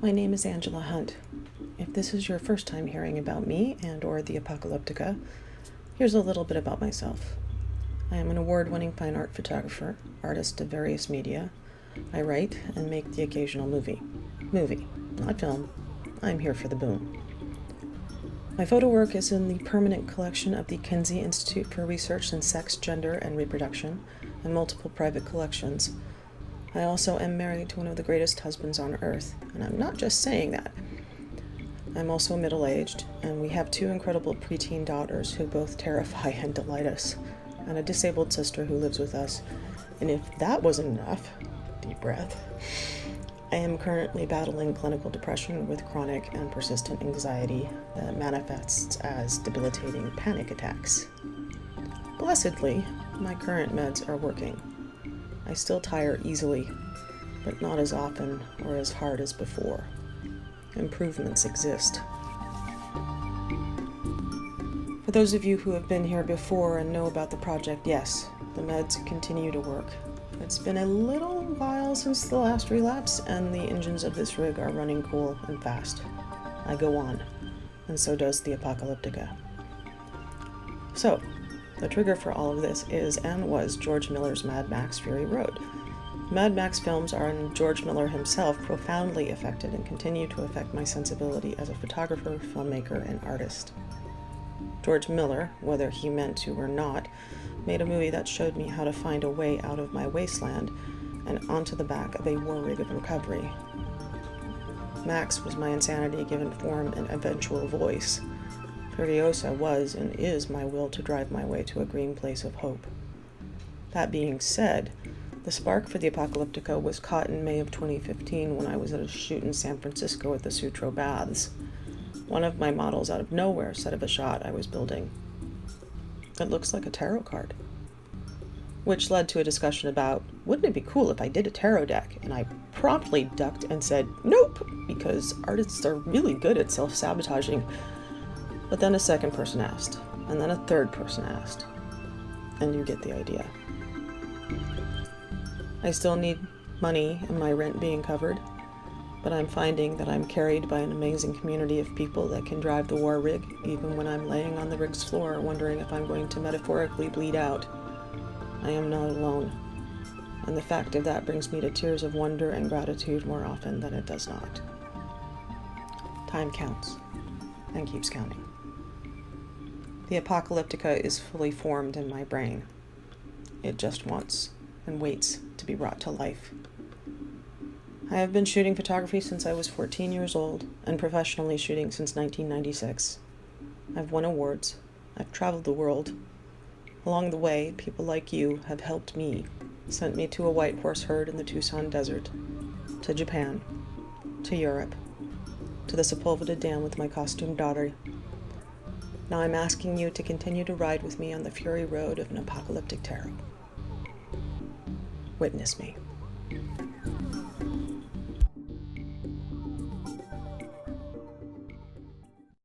My name is Angela Hunt. If this is your first time hearing about me and or the Apocalyptica, here's a little bit about myself. I am an award-winning fine art photographer, artist of various media. I write and make the occasional movie. Movie, not film. I'm here for the boom. My photo work is in the permanent collection of the Kinsey Institute for Research in Sex, Gender, and Reproduction, and multiple private collections. I also am married to one of the greatest husbands on earth, and I'm not just saying that. I'm also middle-aged, and we have two incredible preteen daughters who both terrify and delight us, and a disabled sister who lives with us. And if that wasn't enough, deep breath, I am currently battling clinical depression with chronic and persistent anxiety that manifests as debilitating panic attacks. Blessedly, my current meds are working. I still tire easily, but not as often or as hard as before. Improvements exist. For those of you who have been here before and know about the project, yes, the meds continue to work. It's been a little while since the last relapse, and the engines of this rig are running cool and fast. I go on, and so does the Apocalyptica. So, the trigger for all of this is and was George Miller's Mad Max Fury Road. Mad Max films are, and George Miller himself, profoundly affected and continue to affect my sensibility as a photographer, filmmaker, and artist. George Miller, whether he meant to or not, made a movie that showed me how to find a way out of my wasteland and onto the back of a war rig of recovery. Max was my insanity given form and eventual voice. Furiosa was and is my will to drive my way to a green place of hope. That being said, the spark for the Apocalyptica was caught in May of 2015 when I was at a shoot in San Francisco at the Sutro Baths. One of my models out of nowhere said of a shot I was building, "It looks like a tarot card." Which led to a discussion about, wouldn't it be cool if I did a tarot deck? And I promptly ducked and said, nope, because artists are really good at self-sabotaging. But then a second person asked, and then a third person asked, and you get the idea. I still need money and my rent being covered, but I'm finding that I'm carried by an amazing community of people that can drive the war rig, even when I'm laying on the rig's floor wondering if I'm going to metaphorically bleed out. I am not alone, and the fact of that brings me to tears of wonder and gratitude more often than it does not. Time counts, and keeps counting. The Apocalyptica is fully formed in my brain. It just wants and waits to be brought to life. I have been shooting photography since I was 14 years old, and professionally shooting since 1996. I've won awards. I've traveled the world. Along the way, people like you have helped me, sent me to a white horse herd in the Tucson desert, to Japan, to Europe, to the Sepulveda Dam with my costumed daughter. Now I'm asking you to continue to ride with me on the fury road of an apocalyptic tarot. Witness me.